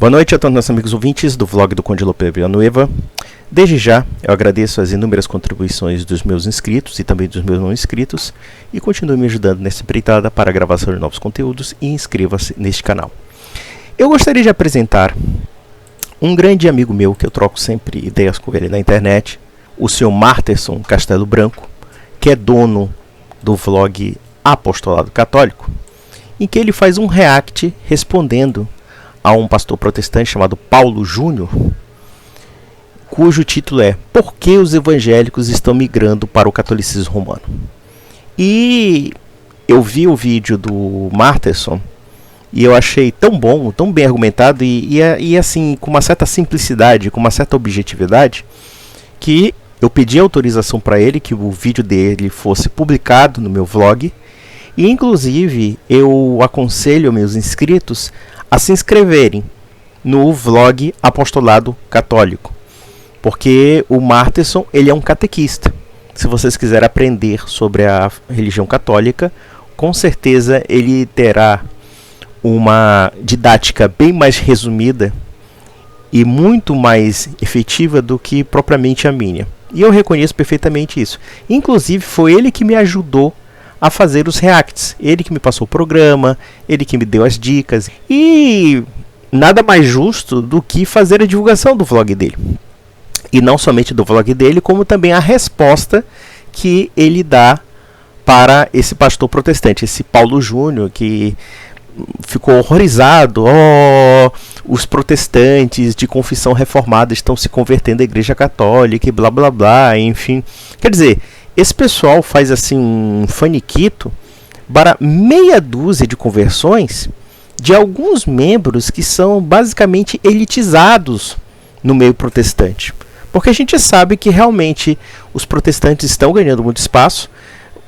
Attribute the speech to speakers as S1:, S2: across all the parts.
S1: Boa noite a todos nossos amigos ouvintes do vlog do Conde Lope Villanueva. Desde já, eu agradeço as inúmeras contribuições dos meus inscritos e também dos meus não inscritos e continue me ajudando nessa empreitada para a gravação de novos conteúdos e inscreva-se neste canal. Eu gostaria de apresentar um grande amigo meu que eu troco sempre ideias com ele na internet, o Sr. Marterson Castelo Branco, que é dono do vlog Apostolado Católico, em que ele faz um react respondendo a um pastor protestante chamado Paulo Júnior, cujo título é Por que os evangélicos estão migrando para o catolicismo romano? E eu vi o vídeo do Marterson e eu achei tão bom, tão bem argumentado e assim, com uma certa simplicidade, com uma certa objetividade, que eu pedi autorização para ele que o vídeo dele fosse publicado no meu vlog. E inclusive eu aconselho meus inscritos a se inscreverem no vlog Apostolado Católico, porque o Marterson, ele é um catequista. Se vocês quiserem aprender sobre a religião católica, com certeza ele terá uma didática bem mais resumida e muito mais efetiva do que propriamente a minha. E eu reconheço perfeitamente isso. Inclusive foi ele que me ajudou a fazer os reacts. Ele que me passou o programa, ele que me deu as dicas. E nada mais justo do que fazer a divulgação do vlog dele. E não somente do vlog dele, como também a resposta que ele dá para esse pastor protestante, esse Paulo Júnior, que ficou horrorizado. Os protestantes de confissão reformada estão se convertendo à Igreja Católica e blá blá blá, enfim. Quer dizer, esse pessoal faz assim um faniquito para meia dúzia de conversões de alguns membros que são basicamente elitizados no meio protestante. Porque a gente sabe que realmente os protestantes estão ganhando muito espaço,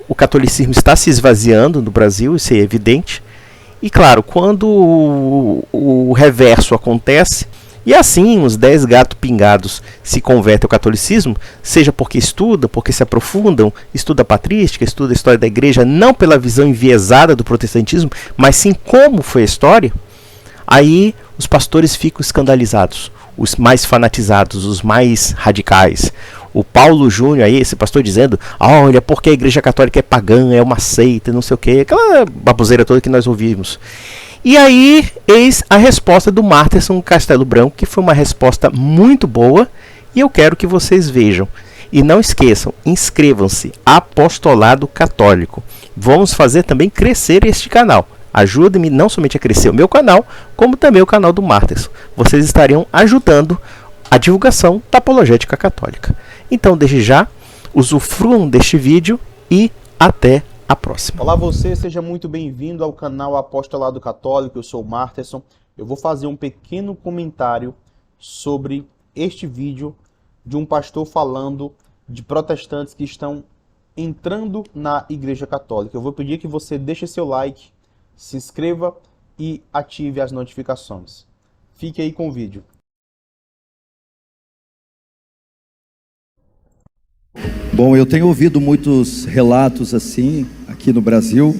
S1: o catolicismo está se esvaziando no Brasil, isso é evidente. E claro, quando o reverso acontece, e assim os 10 gatos pingados se convertem ao catolicismo, seja porque estudam, porque se aprofundam, estuda a patrística, estuda a história da igreja, não pela visão enviesada do protestantismo, mas sim como foi a história, aí os pastores ficam escandalizados, os mais fanatizados, os mais radicais. O Paulo Júnior aí, esse pastor dizendo, olha, porque a igreja católica é pagã, é uma seita, não sei o que, aquela baboseira toda que nós ouvimos. E aí, eis a resposta do Marterson Castelo Branco, que foi uma resposta muito boa, e eu quero que vocês vejam. E não esqueçam, inscrevam-se, Apostolado Católico. Vamos fazer também crescer este canal. Ajude-me não somente a crescer o meu canal, como também o canal do Marterson. Vocês estariam ajudando a divulgação da apologética católica. Então, desde já, usufruam deste vídeo e até a próxima.
S2: Olá você, seja muito bem-vindo ao canal Apostolado Católico, eu sou o Marterson. Eu vou fazer um pequeno comentário sobre este vídeo de um pastor falando de protestantes que estão entrando na Igreja Católica. Eu vou pedir que você deixe seu like, se inscreva e ative as notificações. Fique aí com o vídeo.
S3: Bom, eu tenho ouvido muitos relatos assim, aqui no Brasil,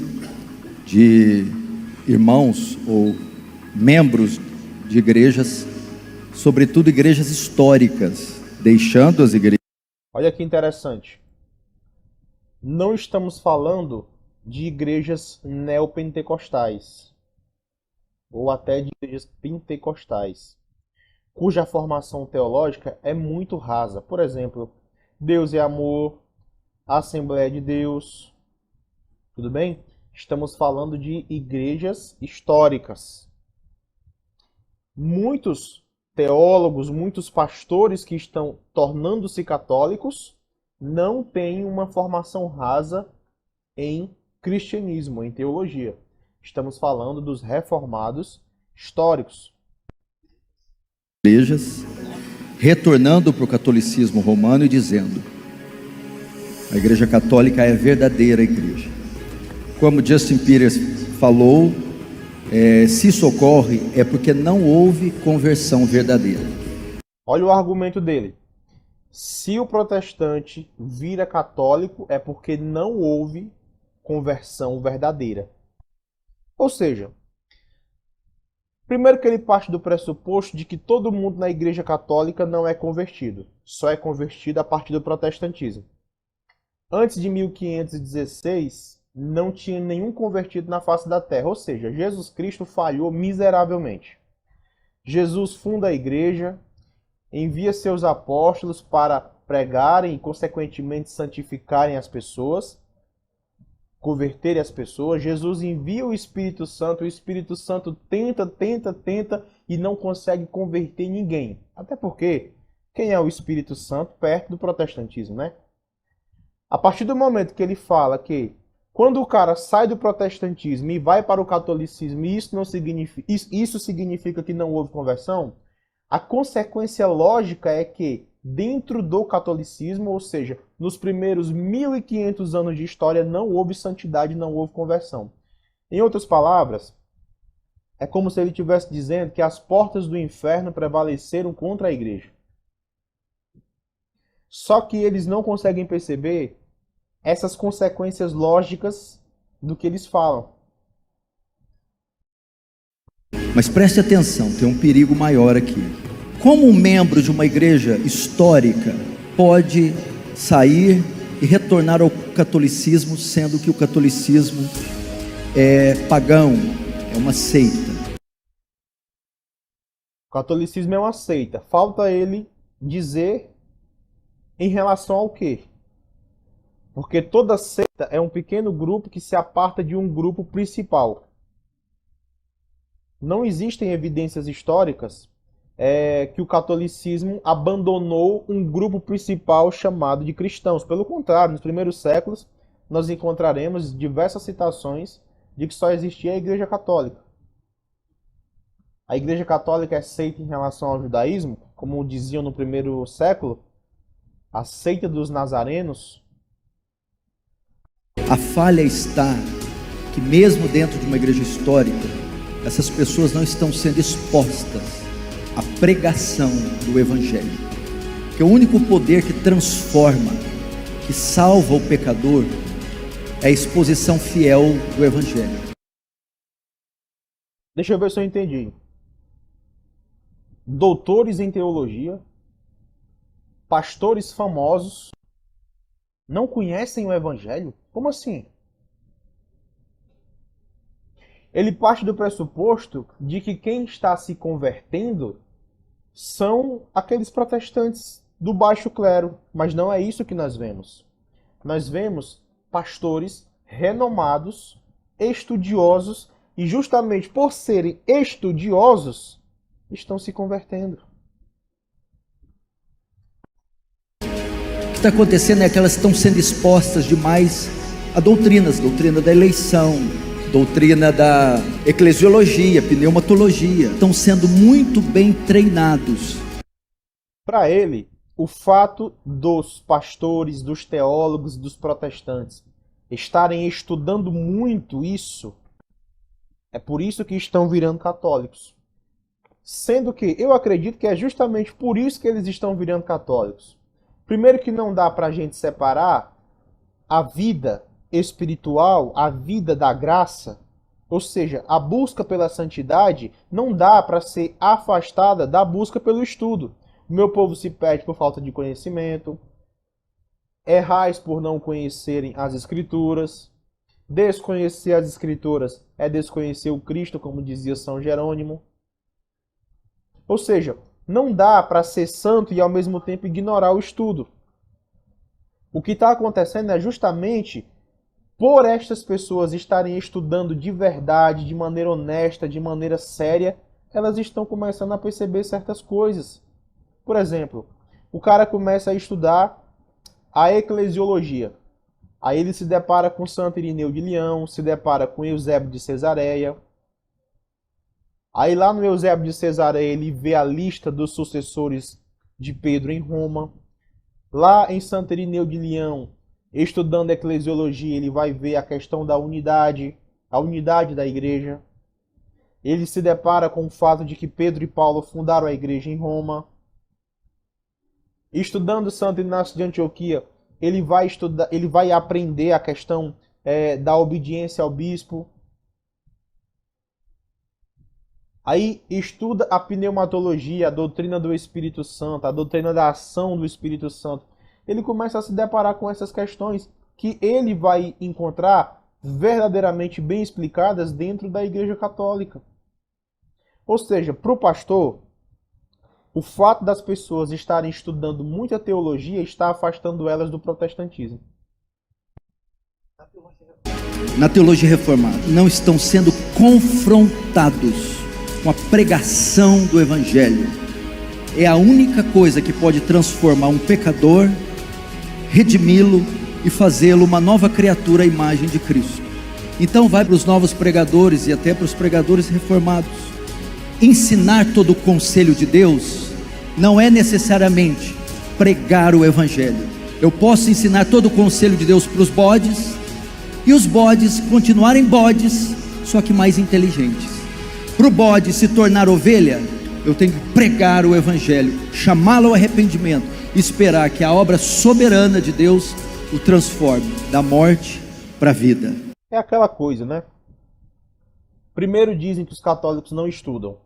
S3: de irmãos ou membros de igrejas, sobretudo igrejas históricas, deixando as igrejas.
S2: Olha que interessante. Não estamos falando de igrejas neopentecostais, ou até de igrejas pentecostais, cuja formação teológica é muito rasa. Por exemplo, Deus é amor, Assembleia de Deus, tudo bem? Estamos falando de igrejas históricas. Muitos teólogos, muitos pastores que estão tornando-se católicos não têm uma formação rasa em cristianismo, em teologia. Estamos falando dos reformados históricos.
S3: Igrejas retornando para o catolicismo romano e dizendo: a Igreja Católica é a verdadeira igreja. Como Justin Peters falou, se isso ocorre é porque não houve conversão verdadeira.
S2: Olha o argumento dele. Se o protestante vira católico é porque não houve conversão verdadeira. Ou seja, Primeiro que ele parte do pressuposto de que todo mundo na Igreja Católica não é convertido. Só é convertido a partir do protestantismo. Antes de 1516, não tinha nenhum convertido na face da terra. Ou seja, Jesus Cristo falhou miseravelmente. Jesus funda a igreja, envia seus apóstolos para pregarem e, consequentemente, santificarem as pessoas, converterem as pessoas. Jesus envia o Espírito Santo tenta e não consegue converter ninguém. Até porque, quem é o Espírito Santo perto do protestantismo, né? A partir do momento que ele fala que quando o cara sai do protestantismo e vai para o catolicismo, e isso significa que não houve conversão, a consequência lógica é que dentro do catolicismo, ou seja, nos primeiros 1500 anos de história, não houve santidade, não houve conversão. Em outras palavras, é como se ele estivesse dizendo que as portas do inferno prevaleceram contra a igreja. Só que eles não conseguem perceber essas consequências lógicas do que eles falam.
S3: Mas preste atenção, tem um perigo maior aqui. Como um membro de uma igreja histórica pode sair e retornar ao catolicismo, sendo que o catolicismo é pagão, é uma seita?
S2: O catolicismo é uma seita. Falta ele dizer em relação ao quê? Porque toda seita é um pequeno grupo que se aparta de um grupo principal. Não existem evidências históricas que o catolicismo abandonou um grupo principal chamado de cristãos. Pelo contrário, nos primeiros séculos, nós encontraremos diversas citações de que só existia a Igreja Católica. A Igreja Católica é seita em relação ao judaísmo, como diziam no primeiro século, a seita dos nazarenos.
S3: A falha está que mesmo dentro de uma igreja histórica, essas pessoas não estão sendo expostas à pregação do Evangelho. Que o único poder que transforma, que salva o pecador, é a exposição fiel do Evangelho.
S2: Deixa eu ver se eu entendi. Doutores em teologia, pastores famosos, não conhecem o Evangelho? Como assim? Ele parte do pressuposto de que quem está se convertendo são aqueles protestantes do baixo clero, mas não é isso que nós vemos. Nós vemos pastores renomados, estudiosos, e justamente por serem estudiosos, estão se convertendo.
S3: O que está acontecendo é que elas estão sendo expostas demais a doutrinas, doutrina da eleição, doutrina da eclesiologia, pneumatologia. Estão sendo muito bem treinados.
S2: Para ele, o fato dos pastores, dos teólogos, dos protestantes estarem estudando muito isso, é por isso que estão virando católicos. Sendo que eu acredito que é justamente por isso que eles estão virando católicos. Primeiro que não dá para a gente separar a vida espiritual, a vida da graça, ou seja, a busca pela santidade, não dá para ser afastada da busca pelo estudo. O meu povo se perde por falta de conhecimento, errais por não conhecerem as Escrituras, desconhecer as Escrituras é desconhecer o Cristo, como dizia São Jerônimo. Ou seja, não dá para ser santo e ao mesmo tempo ignorar o estudo. O que está acontecendo é justamente por estas pessoas estarem estudando de verdade, de maneira honesta, de maneira séria, elas estão começando a perceber certas coisas. Por exemplo, o cara começa a estudar a eclesiologia. Aí ele se depara com Santo Irineu de Leão, se depara com Eusébio de Cesareia. Aí lá no Eusébio de Cesareia ele vê a lista dos sucessores de Pedro em Roma. Lá em Santo Irineu de Leão, estudando eclesiologia, ele vai ver a questão da unidade, a unidade da igreja. Ele se depara com o fato de que Pedro e Paulo fundaram a igreja em Roma. Estudando Santo Inácio de Antioquia, ele vai aprender a questão da obediência ao bispo. Aí estuda a pneumatologia, a doutrina do Espírito Santo, a doutrina da ação do Espírito Santo. Ele começa a se deparar com essas questões que ele vai encontrar verdadeiramente bem explicadas dentro da Igreja Católica. Ou seja, para o pastor, o fato das pessoas estarem estudando muita teologia está afastando elas do protestantismo.
S3: Na teologia reformada, não estão sendo confrontados com a pregação do Evangelho. É a única coisa que pode transformar um pecador, redimi-lo e fazê-lo uma nova criatura à imagem de Cristo. Então vai para os novos pregadores e até para os pregadores reformados. Ensinar todo o conselho de Deus não é necessariamente pregar o Evangelho. Eu posso ensinar todo o conselho de Deus para os bodes, e os bodes continuarem bodes, só que mais inteligentes. Para o bode se tornar ovelha, eu tenho que pregar o Evangelho, chamá-lo ao arrependimento, esperar que a obra soberana de Deus o transforme da morte para a vida.
S2: É aquela coisa, né? Primeiro dizem que os católicos não estudam.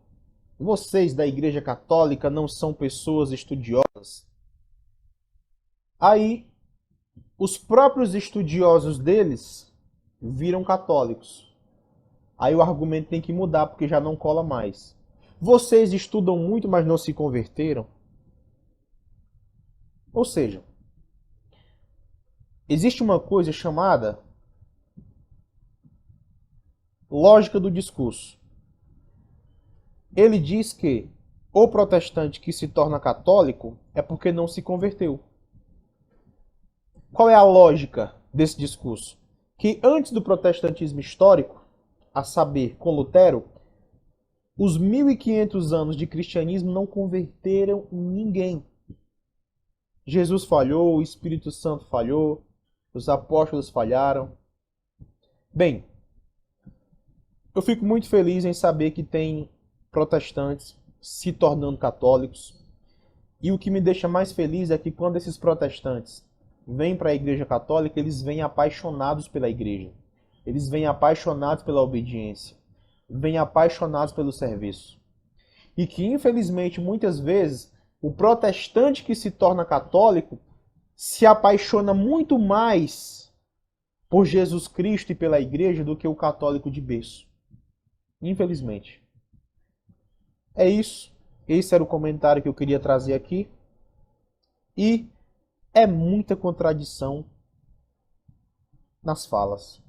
S2: Vocês da Igreja Católica não são pessoas estudiosas. Aí, os próprios estudiosos deles viram católicos. Aí o argumento tem que mudar, porque já não cola mais. Vocês estudam muito, mas não se converteram? Ou seja, existe uma coisa chamada lógica do discurso. Ele diz que o protestante que se torna católico é porque não se converteu. Qual é a lógica desse discurso? Que antes do protestantismo histórico, a saber, com Lutero, os 1500 anos de cristianismo não converteram ninguém. Jesus falhou, o Espírito Santo falhou, os apóstolos falharam. Bem, eu fico muito feliz em saber que tem protestantes se tornando católicos. E o que me deixa mais feliz é que quando esses protestantes vêm para a Igreja Católica, eles vêm apaixonados pela Igreja. Eles vêm apaixonados pela obediência. Vêm apaixonados pelo serviço. E que, infelizmente, muitas vezes, o protestante que se torna católico se apaixona muito mais por Jesus Cristo e pela Igreja do que o católico de berço. Infelizmente. É isso. Esse era o comentário que eu queria trazer aqui. E é muita contradição nas falas.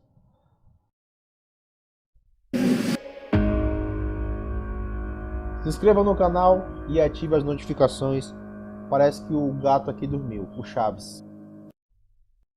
S2: Se inscreva no canal e ative as notificações. Parece que o gato aqui dormiu, o Chaves.